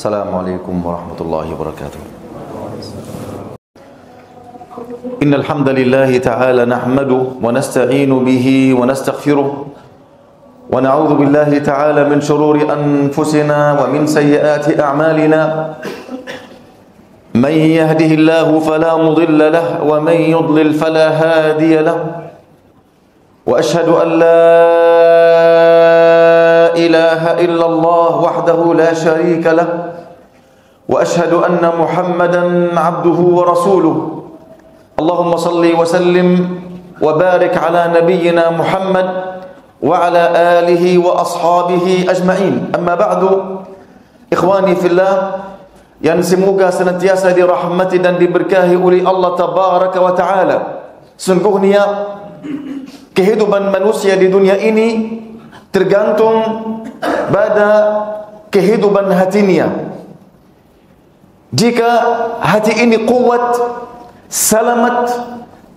Assalamualaikum warahmatullahi wabarakatuh. Innal hamdalillah ta'ala nahmaduhu wa nasta'inu bihi wa nastaghfiruh wa na'udzu billahi ta'ala min shururi anfusina wa min sayyiati a'malina. Man yahdihillahu fala mudilla lahu wa man yudlil fala hadiya lahu. Wa ashhadu an la ilaha illallah wahdahu la syarika lah wa ashhadu anna Muhammadan abduhu wa rasuluh. Allahumma salli wa sallim wa barik ala nabiyyina Muhammad wa ala alihi wa ashabihi ajma'in. Amma ba'du, ikhwani fillah yang semoga senantiasa dirahmati dan diberkahi oleh Allah tabaraka wa taala. Sungguhnya kehidupan manusia di dunia ini tergantung pada kehidupan hatinya. Jika hati ini kuat, selamat,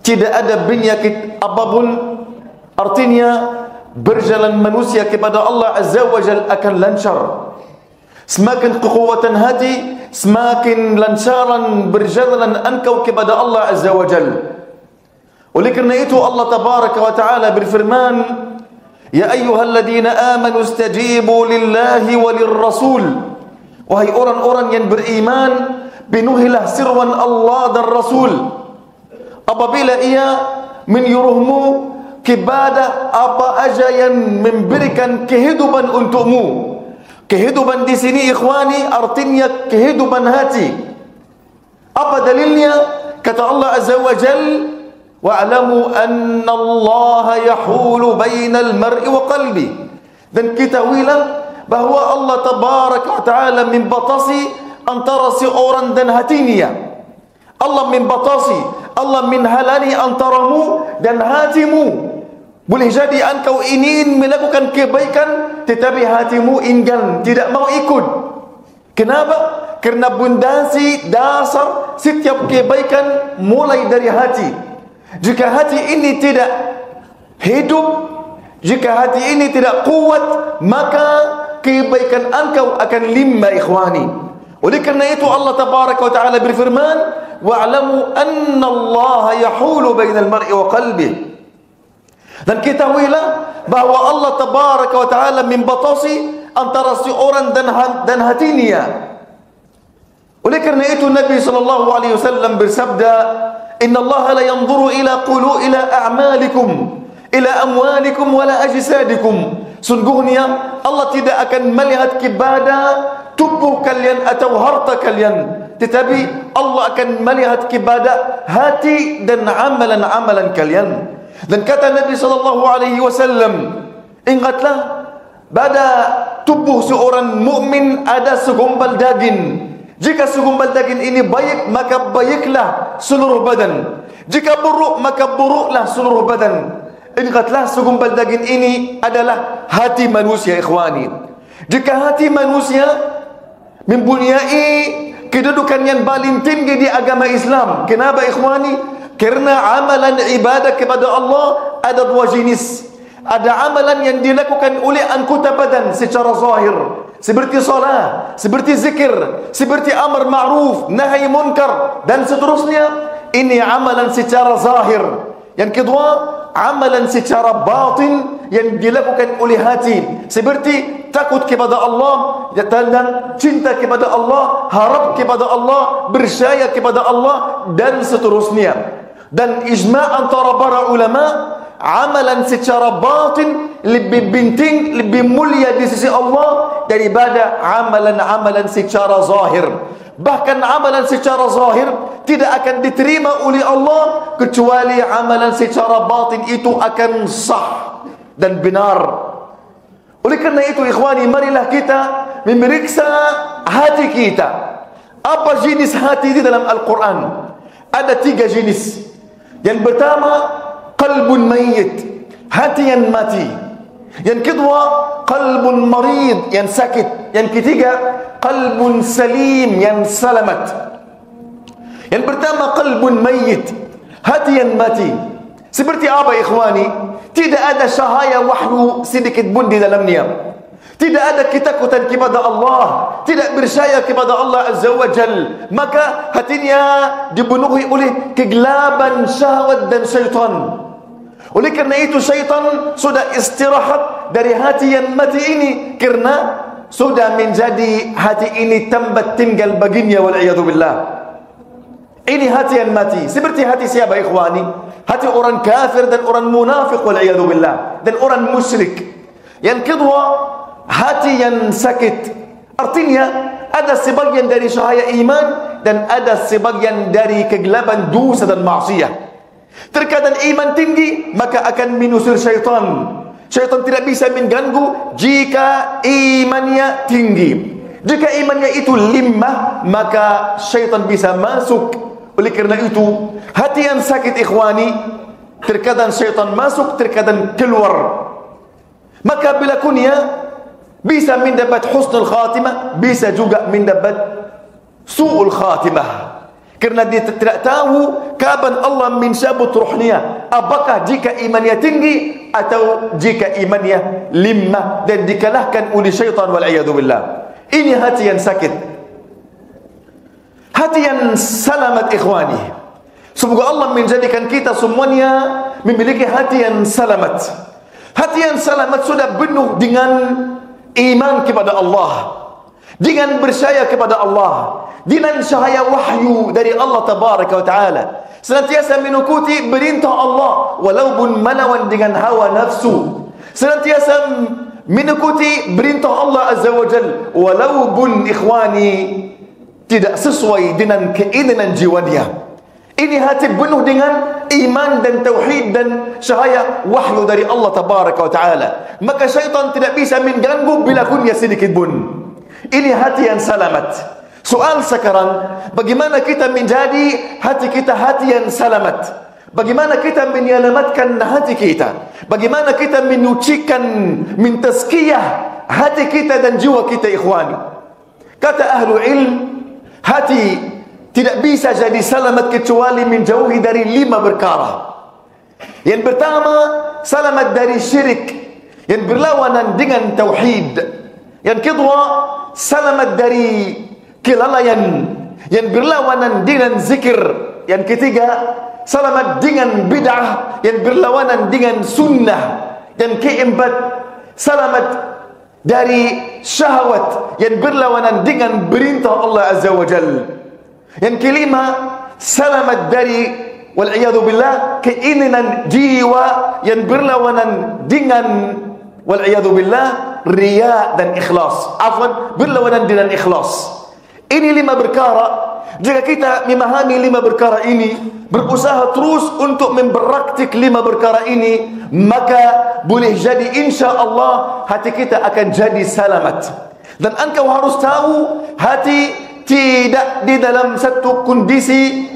tidak ada penyakit apapun, artinya berjalan manusia kepada Allah Azza wa Jalla akan lancar. Semakin kekuatan hati, semakin lancaran berjalan engkau kepada Allah Azza wa Jalla. Oleh kerana itu Allah tabaraka wa taala berfirman, ya ayyuhalladzina amanu istajibu lillahi walirrasul. Wahai orang-orang yang beriman, penuhilah seruan Allah dan Rasul apabila ia menyuruhmu kepada apa aja yang memberikan kehidupan untukmu. Kehidupan di sini ikhwani artinya kehidupan hati. Apa dalilnya? Kata Allah Azza wa Jalla, wa'lamu anna Allah yahulu bainal mar'i wa qalbi. Dan ketahuilah bahawa Allah tabaraka wa ta'ala membatasi antara seorang dan hatinya. Allah membatasi, Allah menghalangi antaramu dan hatimu. Boleh jadi engkau ingin melakukan kebaikan tetapi hatimu enggan, tidak mau ikut. Kenapa? Kerana pondasi dasar setiap kebaikan mulai dari hati. Jika hati ini tidak hidup, jika hati ini tidak kuat, maka kebaikan engkau akan limba ikhwani. Oleh kerana itu Allah tabaraka wa ta'ala berfirman, wa'lamu anna Allah yahulu bainal mar'i wa qalbi. Dan ketahuilah bahawa Allah tabaraka wa ta'ala membatasi antara seorang dan hatinya. Oleh kerana itu Nabi SAW bersabda, inna Allah la yanzuru ila a'malikum ila amwalikum wala ajsadikum. Sungguhnya Allah tidak akan melihat kepada tubuh kalian atau harta kalian, tetapi Allah akan melihat kepada hati dan amalan-amalan kalian. Dan kata Nabi SAW, ingatlah pada tubuh seorang mukmin ada segumpal daging. Jika segumpal daging ini baik, maka baiklah seluruh badan. Jika buruk, maka buruklah seluruh badan. Ingatlah segumpal daging ini adalah hati manusia ikhwani. Jika hati manusia mempunyai kedudukan yang paling tinggi di agama Islam. Kenapa ikhwani? Kerana amalan ibadah kepada Allah ada dua jenis. Ada amalan yang dilakukan oleh anggota badan secara zahir, seperti salat, seperti zikir, seperti amar ma'ruf, nahi munkar dan seterusnya. Ini amalan secara zahir. Yang kedua, amalan secara batin yang dilakukan oleh hati, seperti takut kepada Allah dan cinta kepada Allah, harap kepada Allah, percaya kepada Allah dan seterusnya. Dan ijma' antara para ulama, amalan secara batin lebih penting, lebih mulia di sisi Allah daripada amalan-amalan secara zahir. Bahkan amalan secara zahir tidak akan diterima oleh Allah kecuali amalan secara batin itu akan sah dan benar. Oleh kerana itu ikhwani, marilah kita memeriksa hati kita. Apa jenis hati di dalam Al-Quran? Ada 3 jenis. Yang pertama, qalbun mayyit, hati yang mati. Yang kedua, qalbun marid, yang sakit. Yang ketiga, qalbun salim, yang selamat. Yang pertama, qalbun mayyit, hati yang mati. Seperti apa ikhwani? Tidak ada cahaya wahyu sedikit pun di dalamnya. tidak ada ketakutan kepada Allah, tidak percaya kepada Allah Azza wa Jal, maka hatinya dipenuhi oleh kegelapan syahwat dan syaitan. Oleh kerana itu syaitan sudah istirahat dari hati yang mati ini, kerana sudah menjadi hati ini tempat tinggal baginya, wal'iyadu billah. Ini hati yang mati. Seperti hati siapa ikhwani? Hati orang kafir dan orang munafik, wal'iyadu billah, dan orang musyrik. Yang kedua, hati yang sakit. Artinya ada sebagian dari cahaya iman dan ada sebagian dari kegelapan dosa dan maksiat. Terkadang iman tinggi, maka akan menusir syaitan. Syaitan tidak bisa mengganggu jika imannya tinggi. Jika imannya itu limah, maka syaitan bisa masuk. Oleh kerana itu, hati yang sakit ikhwani, terkadang syaitan masuk, terkadang keluar. Maka bila kunia bisa mendapat husnul khatimah, bisa juga mendapat su'ul khatimah. Kerana dia tidak tahu kapan Allah mencabut ruhnya. Apakah jika imannya tinggi atau jika imannya limah dan dikalahkan oleh syaitan, wal'iyadu billah. Ini hati yang sakit. Hati yang selamat ikhwani. Semoga Allah menjadikan kita semuanya memiliki hati yang selamat. Hati yang selamat sudah penuh dengan iman kepada Allah, dengan percaya kepada Allah, dengan cahaya wahyu dari Allah tabaraka wa ta'ala, senantiasa mengikuti perintah Allah walaupun melawan dengan hawa nafsu, senantiasa mengikuti perintah Allah azza wa jal walaupun ikhwani tidak sesuai dengan keinginan jiwa dia. Ini hati penuh dengan iman dan tauhid dan cahaya wahyu dari Allah tabaraka wa ta'ala, maka syaitan tidak bisa mengganggu bila kunya sedikit pun. Ini hati yang selamat. Soal sekarang, bagaimana kita menjadi hati kita hati yang selamat? Bagaimana kita menyelamatkan hati kita? Bagaimana kita menyucikan, mentazkiyah hati kita dan jiwa kita ikhwani? Kata ahlu ilm, hati tidak bisa jadi selamat kecuali menjauhi dari 5 perkara. Yang pertama, selamat dari syirik yang berlawanan dengan tauhid. Yang kedua, selamat dari kelalaian yang berlawanan dengan zikir. Yang ketiga, selamat dengan bid'ah yang berlawanan dengan sunnah. Dan keempat, selamat dari syahwat yang berlawanan dengan perintah Allah azza wa jalla. Yang kelima, selamat dari wal'iyadu billah keinginan jiwa yang berlawanan dengan wal'iyadu billah riya dan ikhlas. Afwan, berlawanan dengan ikhlas. Ini 5 perkara. Jika kita memahami 5 perkara ini, berusaha terus untuk mempraktik 5 perkara ini, maka boleh jadi insya Allah hati kita akan jadi selamat. Dan engkau harus tahu, hati tidak di dalam satu kondisi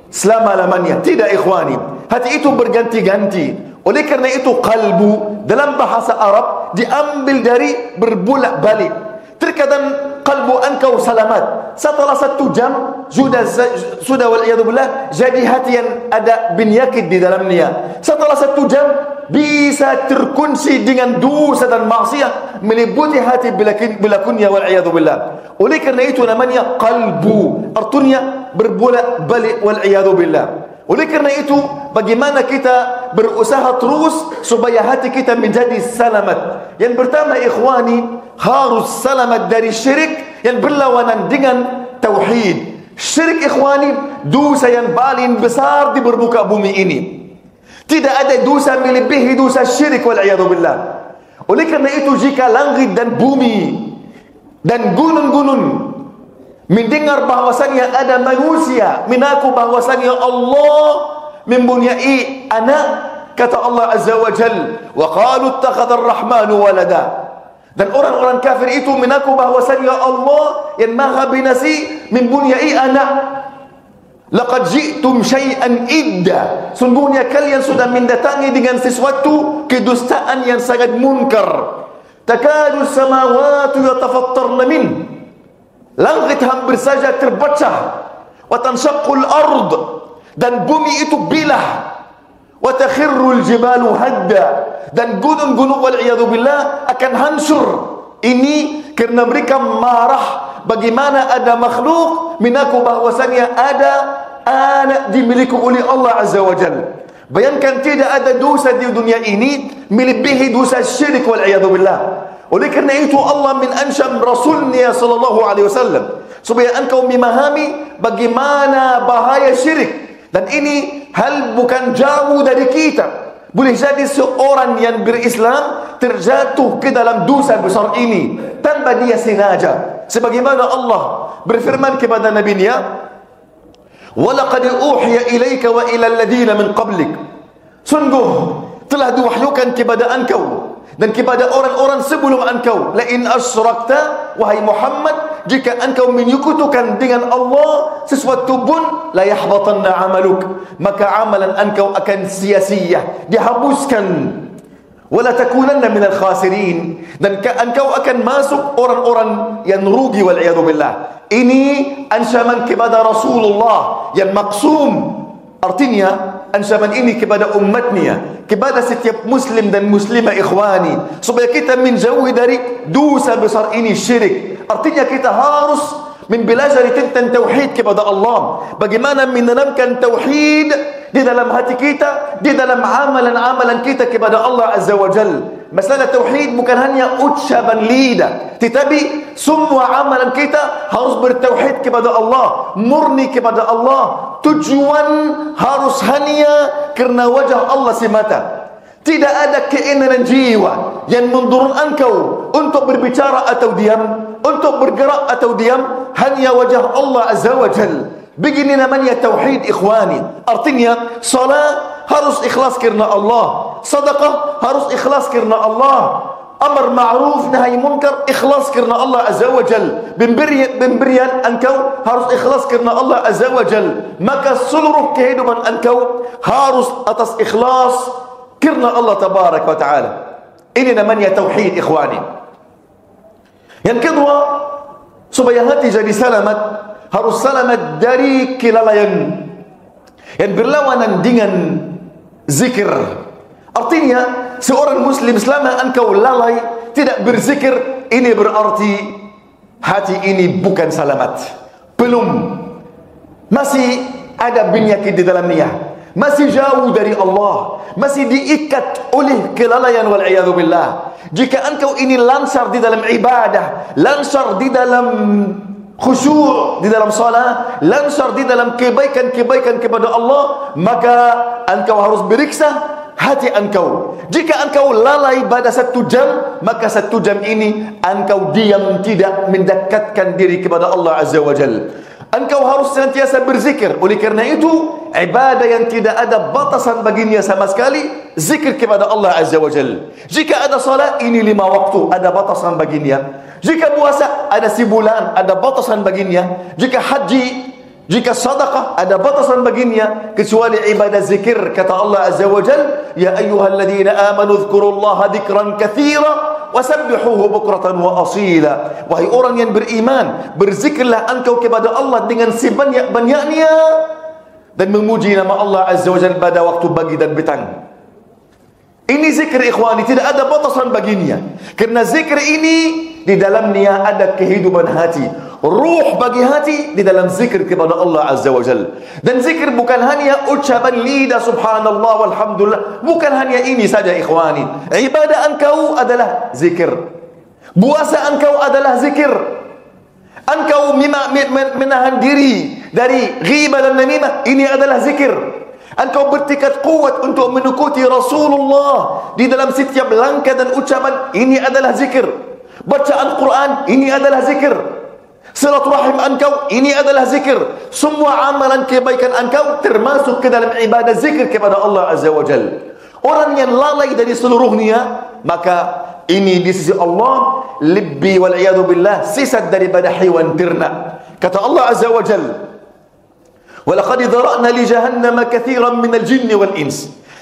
selama-lamanya. Tidak ikhwani. Hati itu berganti-ganti. Oleh kerana itu qalbu dalam bahasa Arab diambil dari berbolak-balik. Terkadang qalbu engkau selamat, setelah 1 jam sudah wal'iyadzubillah jadi hati yang ada penyakit di dalamnya. Setelah 1 jam bisa terkunci dengan dosa dan maksiat meliputi hati belakunnya wal'iyadzubillah. Oleh kerana itu namanya qalbu, artinya berbolak-balik wal'iyadzubillah. Oleh kerana itu bagaimana kita berusaha terus supaya hati kita menjadi selamat. Yang pertama ikhwani, harus selamat dari syirik yang berlawanan dengan tauhid. Syirik ikhwani, dosa yang paling besar di permukaan bumi ini. Tidak ada dosa melebihi dosa syirik wal'iyadzubillah. Oleh kerana itu jika langit dan bumi dan gunung-gunung mendengar bahwasannya ada manusia mengaku bahwasannya Allah mempunyai anak, kata Allah azza wa jal, wa qalu ittakhadha ar-rahmanu walada. Dan orang-orang kafir itu mengaku bahwasannya Allah yang maha binasi mempunyai anak. Laqad ji'tum syai'an idda, sungguhnya kalian sudah mendatangi dengan sesuatu kedustaan yang sangat munkar. Takadu samawati yatafattarna min, langit hampir saja terpecah. Wa tanshaqqul ard, dan bumi itu bilah. Wa takhirrul jibalu hadda, dan gunung-gunung wal'iyadu billah akan hancur. Ini kerana mereka marah bagaimana ada makhluk mengaku bahwasanya ada anak dimiliki oleh Allah Azza wa Jalla. Bayangkan, tidak ada dosa di dunia ini melebihi dosa syirik wal-'iyadhu billah. Oleh kerana itu Allah menansyam Rasulnya sallallahu alaihi wasallam supaya engkau memahami bagaimana bahaya syirik. Dan ini hal bukan jauh dari kita. Boleh jadi seorang yang berislam terjatuh ke dalam dosa besar ini tanpa dia sengaja. Sebagaimana Allah berfirman kepada Nabi-Nya, وَلَقَدْ أُوحِيَ إِلَيْكَ وَإِلَى الَّذِينَ مِنْ قَبْلِكَ. Sungguh telah diwahyukan kepada engkau dan kepada orang-orang sebelum engkau, lain asyrakta, wahai Muhammad, jika engkau menyekutukan dengan Allah sesuatu pun, la yahbatanna amaluk, maka amalan engkau akan sia-sia, dihapuskan. Wala takunanna minal khasirin, dan engkau akan masuk orang-orang yang rugi wal-'iyadhu billah. Ini ancaman kepada Rasulullah yang maksum. Artinya ancaman ini kepada umatnya, kepada setiap muslim dan muslimah ikhwani, supaya kita menjauhi dari dosa besar ini, syirik. Artinya kita harus mempelajari tentang tauhid kepada Allah, bagaimana menanamkan tauhid di dalam hati kita, di dalam amalan-amalan kita kepada Allah Azza wa Jalla. Masalah tauhid bukan hanya ucapan lidah, tetapi semua amalan kita harus bertauhid kepada Allah, murni kepada Allah. Tujuan harus hanya kerana wajah Allah semata. Tidak ada keinginan jiwa yang mendorong engkau untuk berbicara atau diam, untuk bergerak atau diam, hanya wajah Allah Azza wa Jalla. Begini namanya tauhid, ikhwani. Artinya salat harus ikhlas kerana Allah, sedekah harus ikhlas kerana Allah, amar ma'ruf nahi munkar ikhlas kerana Allah Azza wa Jalla, pemberian engkau harus ikhlas kerana Allah Azza wa Jalla. Maka seluruh kehidupan engkau harus atas ikhlas kerana Allah tabarak wa ta'ala. Ini namanya tauhid, ikhwani. Yang kedua, supaya hati jadi selamat, harus selamat dari kelalaian yang berlawanan dengan zikir. Artinya seorang muslim selama engkau lalai tidak berzikir, ini berarti hati ini bukan selamat, belum, masih ada penyakit di dalamnya, masih jauh dari Allah, masih diikat oleh kelalaian wal-'iyadhu billah. Jika engkau ini lancar di dalam ibadah, lancar di dalam khusyuk di dalam salat, lancar di dalam kebaikan-kebaikan kepada Allah, maka engkau harus beriksa hati engkau. Jika engkau lalai pada 1 jam, maka 1 jam ini engkau diam, tidak mendekatkan diri kepada Allah Azza wa Jalla. Engkau harus senantiasa berzikir. Oleh kerana itu, ibadah yang tidak ada batasan baginya sama sekali, zikir kepada Allah Azza wa Jalla. Jika ada salat, ini 5 waktu, ada batasan baginya. Jika puasa, ada sebulan, ada batasan baginya. Jika haji, jika sedekah, ada batasan baginya. Kecuali ibadah zikir, kata Allah Azza wa Jalla, ya ayyuhalladzina amanu dzkurullaha dzikran katsira wasabbihuhu bukratan wa asila. Wahai orang yang beriman, berzikirlah engkau kepada Allah dengan sebanyak-banyaknya dan memuji nama Allah Azza wa Jalla pada waktu pagi dan petang. Ini zikir, ikhwani, tidak ada batasan baginya. Kerana zikir ini di dalamnya ada kehidupan hati, ruh bagi hati di dalam zikir kepada Allah Azza wa Jalla. Dan zikir bukan hanya ucapan lidah subhanallah walhamdulillah, bukan hanya ini saja, ikhwani. Ibadah engkau adalah zikir, puasa engkau adalah zikir, engkau menahan diri dari ghibah dan namimah, ini adalah zikir. Engkau bertekad kuat untuk mengikuti Rasulullah di dalam setiap langkah dan ucapan, ini adalah zikir. Bacaan Quran, ini adalah zikir. Silaturahim engkau, ini adalah zikir. Semua amalan kebaikan engkau termasuk ke dalam ibadah zikir kepada Allah Azza wa Jalla. Orang yang lalai dari seluruhnya, maka ini di sisi Allah lebih wal-'iyadhu billah sesat daripada haiwan ternak. Kata Allah Azza wa Jalla, وَلَقَدْ ذَرَأْنَا لِجَهَنَّمَ كَثِيرًا مِنَ الْجِنِّ وَالْإِنسِ.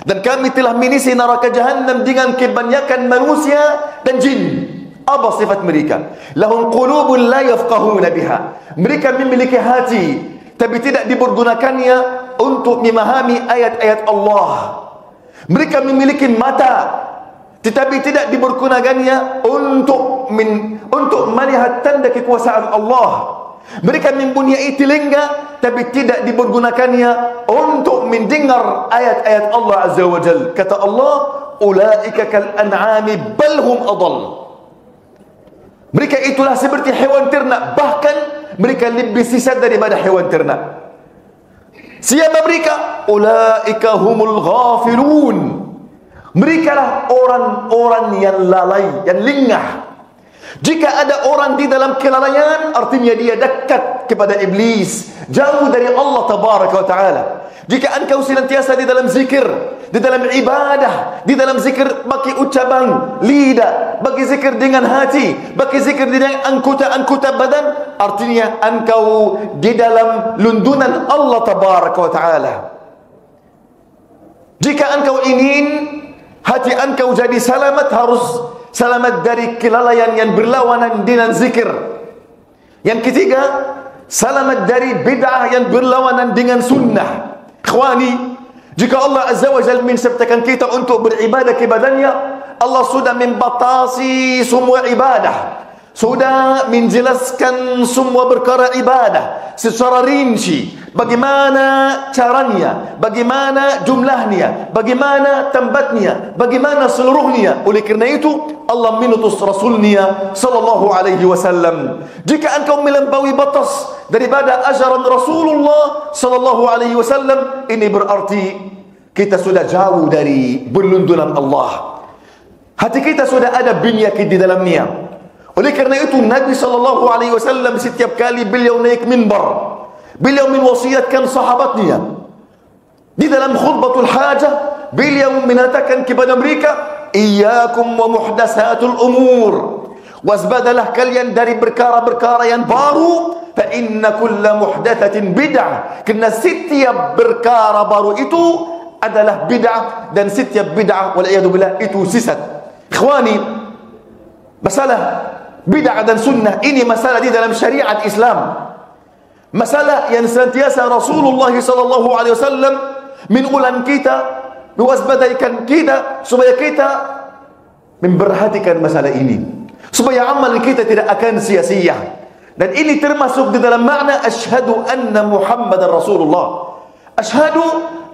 Dan kami telah mengisi neraka Jahannam dengan kebanyakan manusia dan jin. Apa sifat mereka? Lahum qulubun la yafqahuna biha. Mereka memiliki hati, tapi tidak dipergunakannya untuk memahami ayat-ayat Allah. Mereka memiliki mata, tetapi tidak dipergunakannya untuk untuk melihat tanda kekuasaan Allah. Mereka mempunyai telinga tapi tidak dipergunakannya untuk mendengar ayat-ayat Allah Azza wa Jalla. Kata Allah, ulaika kal an'ami bal hum adall. Mereka itulah seperti hewan ternak, bahkan mereka lebih sesat daripada hewan ternak. Siapa mereka? Ulaika humul ghafilun. Mereka lah orang-orang yang lalai, yang lengah. Jika ada orang di dalam kelalaian, artinya dia dekat kepada iblis, jauh dari Allah tabaraka wa ta'ala. Jika engkau senantiasa di dalam zikir, di dalam ibadah, di dalam zikir bagi ucapan lidah, bagi zikir dengan hati, bagi zikir dengan anggota-anggota badan, artinya engkau di dalam lundunan Allah tabaraka wa ta'ala. Jika engkau ingin hati engkau jadi selamat, harus selamat dari kelalaian yang berlawanan dengan zikir. Yang ketiga, selamat dari bid'ah yang berlawanan dengan sunnah. Ikhwani, jika Allah Azza wa Jalla menciptakan kita untuk beribadah kepadanya, Allah sudah membatasi semua ibadah, sudah menjelaskan semua perkara ibadah secara rinci. Bagaimana caranya, bagaimana jumlahnya, bagaimana tempatnya, bagaimana seluruhnya. Oleh kerana itu Allah menutus Rasulnya sallallahu alaihi wasallam. Jika engkau melampaui batas daripada ajaran Rasulullah sallallahu alaihi wasallam, ini berarti kita sudah jauh dari berlundunan Allah. Hati kita sudah ada penyakit di dalamnya. Oleh kerana itu Nabi sallallahu alaihi wasallam setiap kali beliau naik mimbar, beliau mewasiatkan sahabatnya. Di dalam khutbatul hajah, beliau mengatakan kepada mereka, iyyakum wa muhdatsatul umur, wasbadalah kalian dari perkara-perkara yang baru, fa inna kulla muhdatsatin bid'ah, kerana setiap perkara baru itu adalah bid'ah, dan setiap bid'ah wal iyadu billah itu sesat. Ikhwani, masalah bid'ah dan sunnah ini masalah di dalam syariat Islam. Masalah yang senantiasa Rasulullah sallallahu alaihi wasallam menulang kita, mewaspadaikan kita supaya kita memperhatikan masalah ini, supaya amal kita tidak akan sia-sia. Dan ini termasuk di dalam makna asyhadu anna Muhammadar Rasulullah. Asyhadu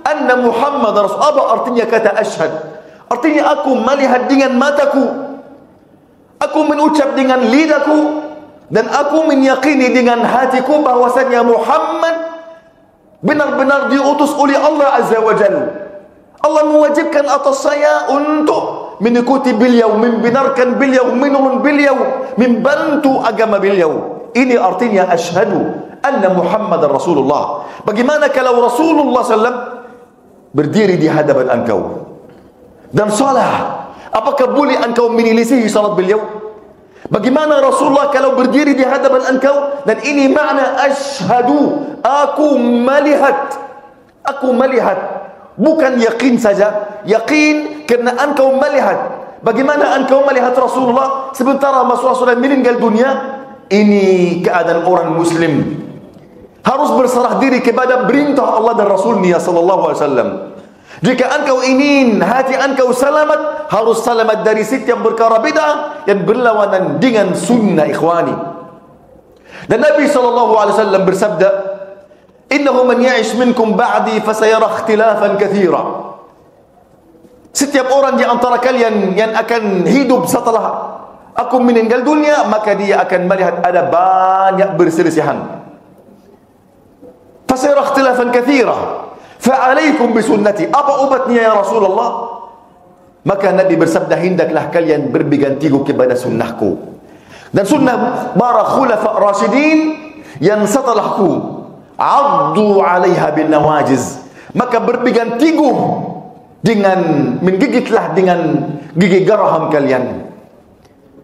anna Muhammadar Rasul. Apa artinya kata asyhad? Artinya aku melihat dengan mataku, aku mengucap dengan lidahku, dan aku meyakini dengan hatiku bahwasanya Muhammad benar-benar diutus oleh Allah Azza wa Jalla. Allah mewajibkan atas saya untuk mengikuti beliau, membenarkan beliau, menolong beliau, membantu agama beliau. Ini artinya asyhadu anna Muhammadar Rasulullah. Bagaimana kalau Rasulullah SAW berdiri di hadapan engkau dan salah? Apakah boleh engkau menyelisihi salat beliau? Bagaimana Rasulullah kalau berdiri di hadapan engkau? Dan ini makna asyhadu, aku melihat. Aku melihat, bukan yakin saja. Yakin kerana engkau melihat. Bagaimana engkau melihat Rasulullah sementara Rasulullah meninggal dunia? Ini keadaan orang muslim, harus berserah diri kepada perintah Allah dan Rasulnya sallallahu alaihi wasallam. Jika engkau ingin hati engkau selamat, harus selamat dari setiap perkara bid'ah yang berlawanan dengan sunnah, ikhwani. Dan Nabi SAW bersabda, innahu man ya'ish minkum ba'di fasayara ikhtilafan katsira. Setiap orang di antara kalian yang akan hidup setelah aku meninggal dunia, maka dia akan melihat ada banyak perselisihan. Fasayara ikhtilafan katsira. Fa'alaikum bisunnati. Apa obatnya ya Rasulullah? Maka Nabi bersabda, hendaklah kalian berpegang teguh kepada sunnahku dan sunnah para khulafa rasyidin yang setelahku. Addu 'alaiha bin nawajiz. Maka berpegang teguh dengan menggigitlah dengan gigi geraham kalian.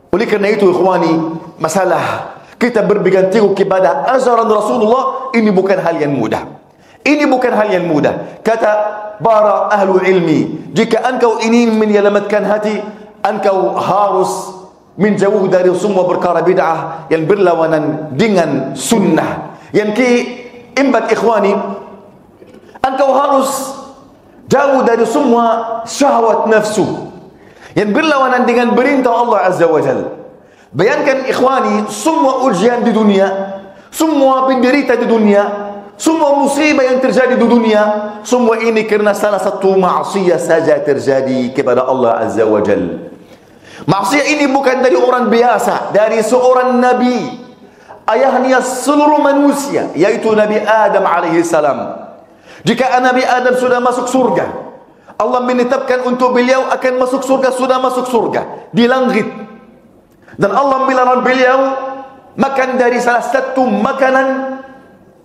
Oleh kerana itu ikhwani, masalah kita berpegang teguh kepada ajaran Rasulullah ini bukan hal yang mudah. Ini bukan hal yang mudah. Kata para ahlu ilmi, jika engkau ingin menyelamatkan hati, engkau harus menjauh dari semua perkara bid'ah yang berlawanan dengan sunnah. Yang keempat ikhwani, engkau harus jauh dari semua syahwat nafsu yang berlawanan dengan perintah Allah Azza wa Jalla. Bayangkan ikhwani, semua ujian di dunia, semua penderita di dunia, semua musibah yang terjadi di dunia, semua ini karena salah satu maksiat saja terjadi kepada Allah Azza wa Jalla. Maksiat ini bukan dari orang biasa, dari seorang nabi, ayahnya seluruh manusia, yaitu Nabi Adam alaihi salam. Jika Nabi Adam sudah masuk surga, Allah menetapkan untuk beliau akan masuk surga, sudah masuk surga di langit. Dan Allah melarang beliau makan dari salah satu makanan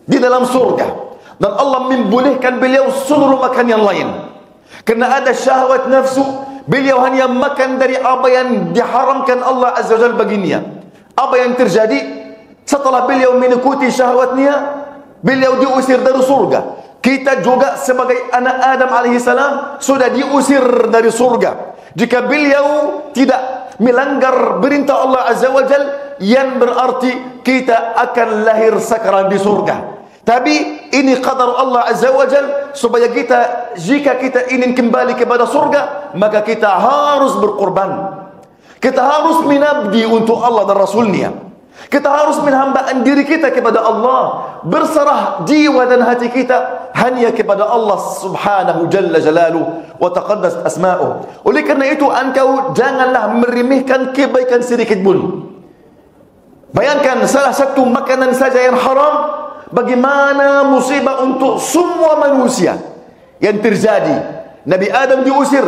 di dalam surga. Dan Allah membolehkan beliau seluruh makan yang lain. Karena ada syahwat nafsu, beliau hanya makan dari apa yang diharamkan Allah Azza wa Jalla baginya. Apa yang terjadi setelah beliau mengikuti syahwatnya, beliau diusir dari surga. Kita juga sebagai anak Adam alaihissalam sudah diusir dari surga. Jika beliau tidak melanggar perintah Allah Azza wa Jal, yang berarti kita akan lahir sekarang di surga. Tapi ini qadar Allah Azza wa Jal, supaya kita, jika kita ingin kembali kepada surga, maka kita harus berkorban. Kita harus mengabdi untuk Allah dan Rasulnya. Kita harus menhambaan diri kita kepada Allah, berserah jiwa dan hati kita hanya kepada Allah Subhanahu Jalla Jalaluhu wa taqaddas asma'uh. Oleh kerana itu, engkau janganlah meremehkan kebaikan sedikit pun. Bayangkan salah satu makanan saja yang haram, bagaimana musibah untuk semua manusia yang terjadi. Nabi Adam diusir,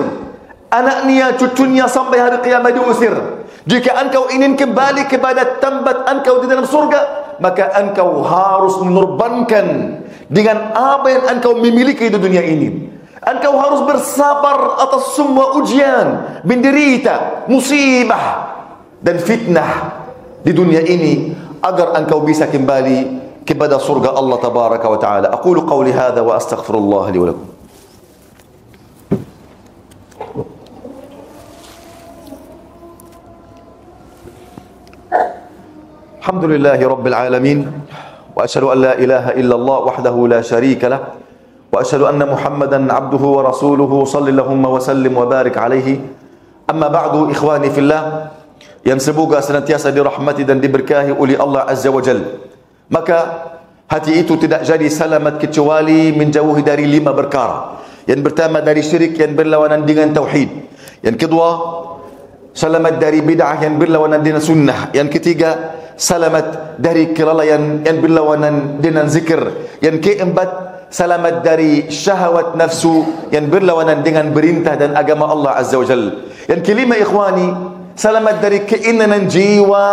anaknya, cucunya sampai hari kiamat diusir. Jika engkau ingin kembali kepada tempat engkau di dalam surga, maka engkau harus mengorbankan dengan apa yang engkau memiliki di dunia ini. Engkau harus bersabar atas semua ujian, menderita, musibah dan fitnah di dunia ini, agar engkau bisa kembali kepada surga Allah Tabaraka wa Ta'ala. Aqulu qawli hadha wa astaghfirullah li wa lakum. Alhamdulillahi Rabbil Alamin, wa ashhadu an la ilaha illallah wahdahu la sharika lah, wa ashhadu anna Muhammadan abduhu wa rasuluhu sallallahu wa sallim wa barik alaihi. Amma ba'du, ikhwani fillah yang semoga senantiasa dirahmati dan diberkahi oleh Allah Azza wa Jalla. Maka hati itu tidak jadi selamat kecuali menjauhi dari 5 perkara. Yang pertama dari syirik yang berlawanan dengan tauhid. Yang kedua, selamat dari bid'ah yang berlawanan dengan sunnah. Yang ketiga, selamat dari kelalaian yang berlawanan dengan zikir. Yang keempat, selamat dari syahwat nafsu yang berlawanan dengan perintah dan agama Allah Azza wa Jalla. Yang kelima, ikhwani, selamat dari keinginan jiwa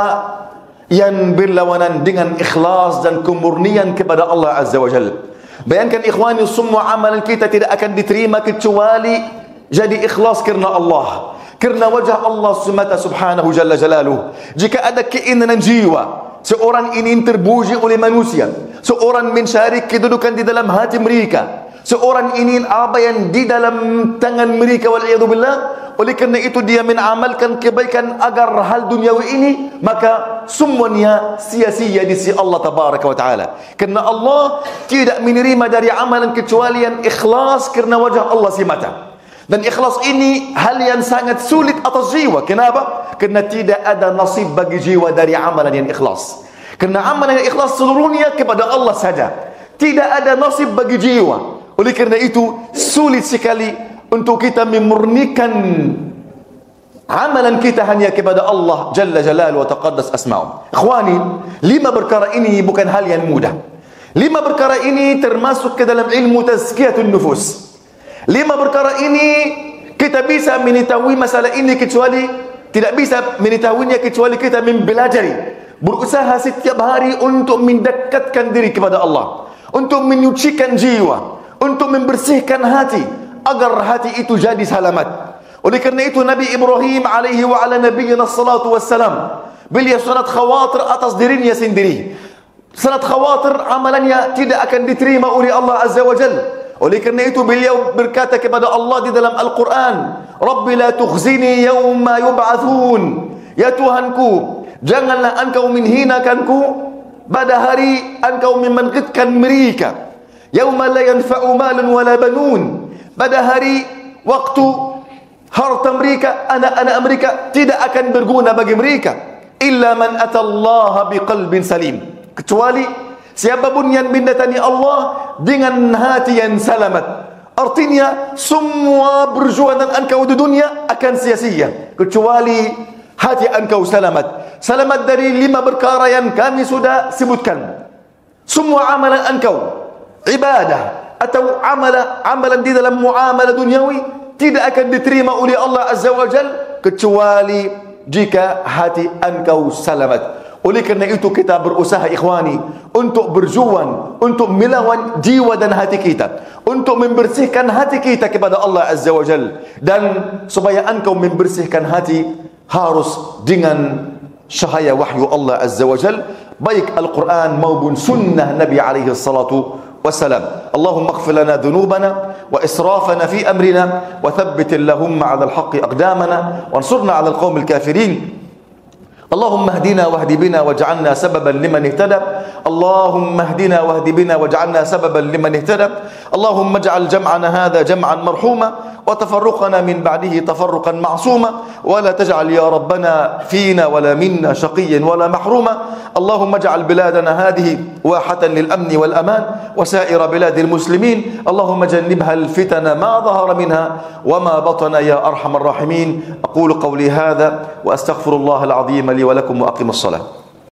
yang berlawanan dengan ikhlas dan kemurnian kepada Allah Azza wa Jalla. Bayangkan ikhwani, semua amalan kita tidak akan diterima kecuali jadi ikhlas kerana Allah, kerana wajah Allah semata subhanahu jalla jalaluh. Jika ada keinginan jiwa, seorang ingin terpuji oleh manusia, seorang mencari kedudukan di dalam hati mereka, seorang ingin apa yang di dalam tangan mereka, wal'iyadzubillah, oleh kerana itu dia menamalkan kebaikan agar hal duniawi ini, maka semuanya sia-sia di sisi Allah Tabaraka wa Ta'ala. Kerana Allah tidak menerima dari amalan kecuali yang ikhlas kerana wajah Allah semata. Dan ikhlas ini hal yang sangat sulit atas jiwa. Kenapa? Kerana tidak ada nasib bagi jiwa dari amalan yang ikhlas. Kerana amalan yang ikhlas seluruhnya kepada Allah saja. Tidak ada nasib bagi jiwa. Oleh kerana itu sulit sekali untuk kita memurnikan amalan kita hanya kepada Allah Jalla Jalaluhu wa taqaddas asma'u. Ikhwani, 5 perkara ini bukan hal yang mudah. 5 perkara ini termasuk ke dalam ilmu tazkiyatun nufus. 5 perkara ini kita bisa mengetahui masalah ini kecuali, tidak bisa mengetahuinya kecuali kita mempelajari, berusaha setiap hari untuk mendekatkan diri kepada Allah, untuk menyucikan jiwa, untuk membersihkan hati agar hati itu jadi selamat. Oleh kerana itu Nabi Ibrahim alaihi wa ala nabiyyina salatu wassalam, beliau sangat khawatir atas dirinya sendiri, sangat khawatir amalannya tidak akan diterima oleh Allah Azza wa Jalla. Oleh kerana itu beliau berkata kepada Allah di dalam Al-Quran, Rabbi la tukhzini yawma yub'athun. Ya Tuhanku, janganlah engkau menghinakanku pada hari engkau membangkitkan mereka. Yawma la yanfa'u malun wala banun. Pada hari waktu harta mereka, anak-anak mereka tidak akan berguna bagi mereka. illa man atallaha biqalbin salim, kecuali siapapun yang mendatangi Allah dengan hati yang selamat. Artinya semua perjuangan engkau di dunia akan sia-sia kecuali hati engkau selamat. Selamat dari 5 perkara yang kami sudah sebutkan. Semua amalan engkau, ibadah atau amalan di dalam muamalah duniawi tidak akan diterima oleh Allah Azza wa Jal kecuali jika hati engkau selamat. Oleh kerana itu kita berusaha ikhwani untuk berjuang, untuk melawan jiwa dan hati kita, untuk membersihkan hati kita kepada Allah Azza wa Jal. Dan supaya engkau membersihkan hati harus dengan cahaya wahyu Allah Azza wa Jal, baik Al-Quran maupun sunnah Nabi alaihi salatu wassalam. Allahumma ighfir lana dhunubana wa israfana fi amrina wa thabbit Allahumma ala al-haqqi aqdamana wa ansurna ala al-qawmi al-kafirin. اللهم اهدنا واهد بنا واجعلنا سببا لمن اهتدى. اللهم اهدنا واهد بنا واجعلنا سببا لمن اهتدى. اللهم اجعل جمعنا هذا جمعا مرحوما وتفرقنا من بعده تفرقا معصوما ولا تجعل يا ربنا فينا ولا منا شقيا ولا محروما. اللهم اجعل بلادنا هذه واحة للأمن والأمان وسائر بلاد المسلمين. اللهم جنبها الفتن ما ظهر منها وما بطن يا أرحم الراحمين. أقول قولي هذا وأستغفر الله العظيم لي ولكم وأقم الصلاة.